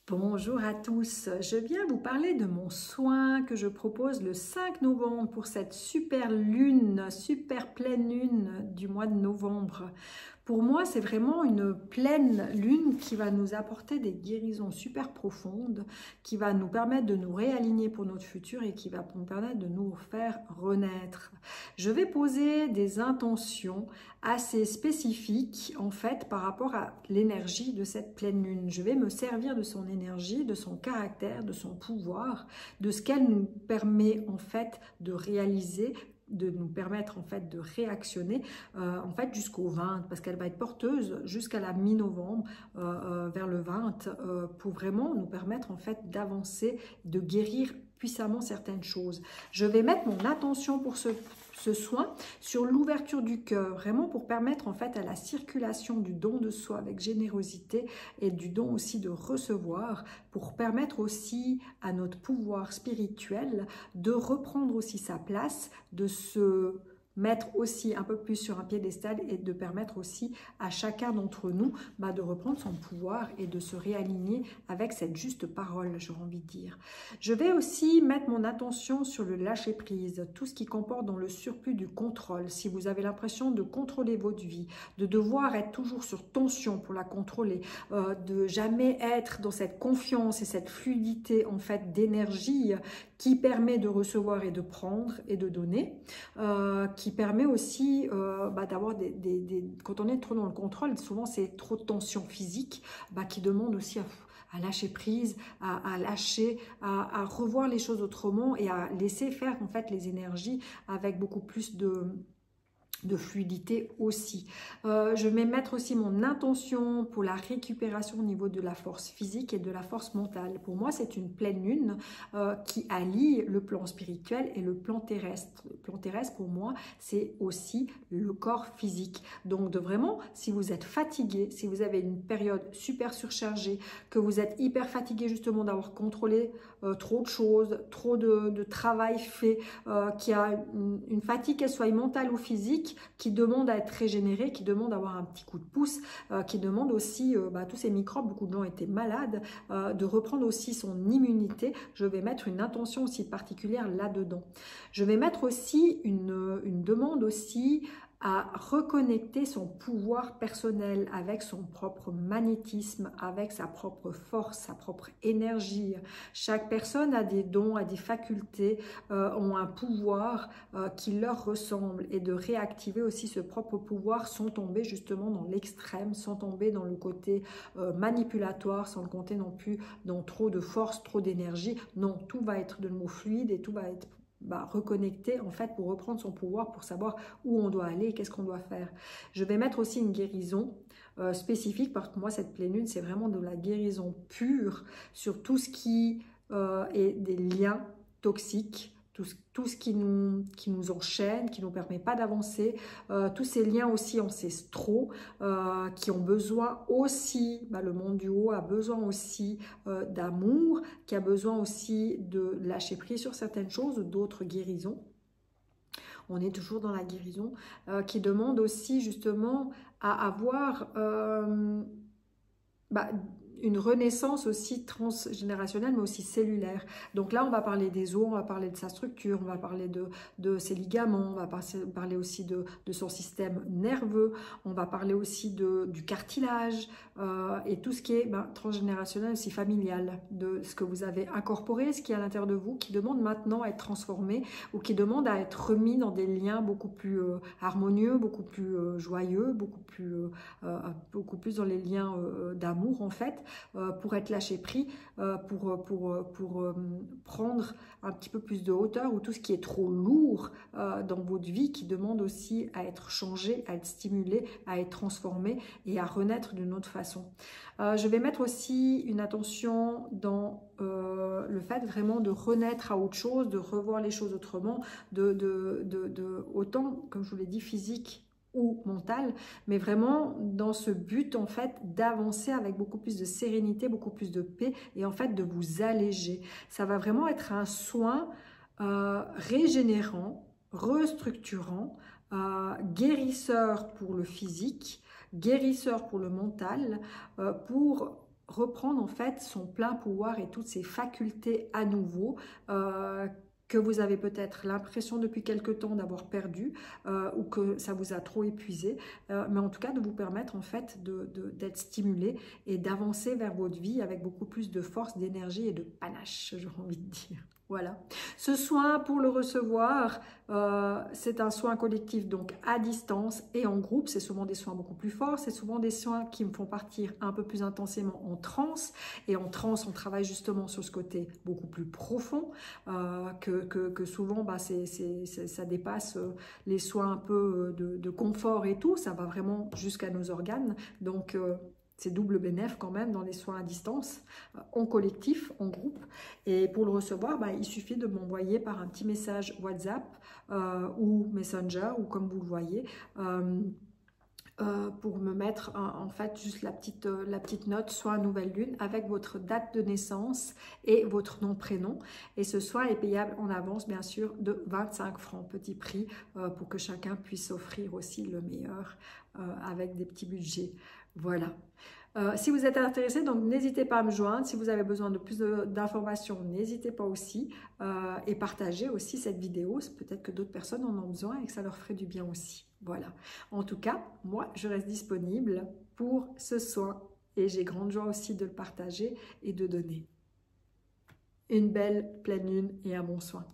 Bonjour à tous, je viens vous parler de mon soin que je propose le 5 novembre pour cette super lune, super pleine lune du mois de novembre. Pour moi, c'est vraiment une pleine lune qui va nous apporter des guérisons super profondes, qui va nous permettre de nous réaligner pour notre futur et qui va nous permettre de nous faire renaître. Je vais poser des intentions assez spécifiques en fait par rapport à l'énergie de cette pleine lune. Je vais me servir de son énergie, de son caractère, de son pouvoir, de ce qu'elle nous permet en fait de réaliser, de nous permettre en fait de réactionner en fait jusqu'au 20 parce qu'elle va être porteuse jusqu'à la mi-novembre vers le 20 pour vraiment nous permettre en fait d'avancer, de guérir puissamment certaines choses. Je vais mettre mon attention pour ce soin sur l'ouverture du cœur, vraiment pour permettre en fait à la circulation du don de soi avec générosité et du don aussi de recevoir, pour permettre aussi à notre pouvoir spirituel de reprendre aussi sa place, de se mettre aussi un peu plus sur un piédestal et de permettre aussi à chacun d'entre nous de reprendre son pouvoir et de se réaligner avec cette juste parole, j'aurais envie de dire. Je vais aussi mettre mon attention sur le lâcher-prise, tout ce qui comporte dans le surplus du contrôle. Si vous avez l'impression de contrôler votre vie, de devoir être toujours sur tension pour la contrôler, de jamais être dans cette confiance et cette fluidité en fait d'énergie qui permet de recevoir et de prendre et de donner, qui permet aussi d'avoir quand on est trop dans le contrôle, souvent c'est trop de tension physique qui demande aussi à lâcher prise, à lâcher, à revoir les choses autrement et à laisser faire en fait les énergies avec beaucoup plus de fluidité aussi. Je vais mettre aussi mon intention pour la récupération au niveau de la force physique et de la force mentale. Pour moi, c'est une pleine lune qui allie le plan spirituel et le plan terrestre. Le plan terrestre, pour moi, c'est aussi le corps physique. Donc, de vraiment, si vous êtes fatigué, si vous avez une période super surchargée, que vous êtes hyper fatigué justement d'avoir contrôlé trop de choses, trop de travail fait, qui a une fatigue, qu'elle soit mentale ou physique, qui demande à être régénérée, qui demande d'avoir un petit coup de pouce, qui demande aussi, tous ces microbes, beaucoup de gens étaient malades, de reprendre aussi son immunité. Je vais mettre une intention aussi particulière là-dedans. Je vais mettre aussi une demande aussi à reconnecter son pouvoir personnel avec son propre magnétisme, avec sa propre force, sa propre énergie. Chaque personne a des dons, a des facultés, ont un pouvoir qui leur ressemble, et de réactiver aussi ce propre pouvoir sans tomber justement dans l'extrême, sans tomber dans le côté manipulatoire, sans le compter non plus dans trop de force, trop d'énergie. Non, tout va être de nouveau fluide et tout va être reconnecter en fait pour reprendre son pouvoir, pour savoir où on doit aller et qu'est-ce qu'on doit faire. Je vais mettre aussi une guérison spécifique, parce que moi cette pleine lune c'est vraiment de la guérison pure sur tout ce qui est des liens toxiques, tout ce qui nous enchaîne, qui ne nous permet pas d'avancer, tous ces liens aussi ancestraux qui ont besoin aussi, le monde du haut a besoin aussi d'amour, qui a besoin aussi de lâcher prise sur certaines choses, d'autres guérisons. On est toujours dans la guérison, qui demande aussi justement à avoir une renaissance aussi transgénérationnelle, mais aussi cellulaire. Donc là, on va parler des os, on va parler de sa structure, on va parler de ses ligaments, on va parler aussi de son système nerveux, on va parler aussi du cartilage, et tout ce qui est transgénérationnel, aussi familial, de ce que vous avez incorporé, ce qui est à l'intérieur de vous, qui demande maintenant à être transformé, ou qui demande à être remis dans des liens beaucoup plus harmonieux, beaucoup plus joyeux, beaucoup plus dans les liens d'amour en fait, pour être lâché pris, pour prendre un petit peu plus de hauteur, ou tout ce qui est trop lourd dans votre vie, qui demande aussi à être changé, à être stimulé, à être transformé et à renaître d'une autre façon. Je vais mettre aussi une attention dans le fait vraiment de renaître à autre chose, de revoir les choses autrement, autant, comme je vous l'ai dit, physique ou mentale, mais vraiment dans ce but en fait d'avancer avec beaucoup plus de sérénité, beaucoup plus de paix, et en fait de vous alléger. Ça va vraiment être un soin régénérant, restructurant, guérisseur pour le physique, guérisseur pour le mental, pour reprendre en fait son plein pouvoir et toutes ses facultés à nouveau, que vous avez peut-être l'impression depuis quelque temps d'avoir perdu ou que ça vous a trop épuisé, mais en tout cas de vous permettre en fait d'être stimulé et d'avancer vers votre vie avec beaucoup plus de force, d'énergie et de panache, j'aurais envie de dire. Voilà. Ce soin, pour le recevoir, c'est un soin collectif, donc à distance et en groupe. C'est souvent des soins beaucoup plus forts. C'est souvent des soins qui me font partir un peu plus intensément en transe. Et en transe, on travaille justement sur ce côté beaucoup plus profond que souvent, bah, ça dépasse les soins un peu de confort et tout. Ça va vraiment jusqu'à nos organes. Donc, c'est double bénéf quand même dans les soins à distance, en collectif, en groupe. Et pour le recevoir, bah, il suffit de m'envoyer par un petit message WhatsApp ou Messenger, ou comme vous le voyez, pour me mettre en fait juste la petite note, soit nouvelle lune, avec votre date de naissance et votre nom, prénom. Et ce soin est payable en avance, bien sûr, de 25 francs, petit prix, pour que chacun puisse offrir aussi le meilleur avec des petits budgets. Voilà. Si vous êtes intéressé, donc n'hésitez pas à me joindre. Si vous avez besoin de plus d'informations, n'hésitez pas aussi. Et partagez aussi cette vidéo. Peut-être que d'autres personnes en ont besoin et que ça leur ferait du bien aussi. Voilà. En tout cas, moi, je reste disponible pour ce soin. Et j'ai grande joie aussi de le partager et de donner. Une belle pleine lune et un bon soin.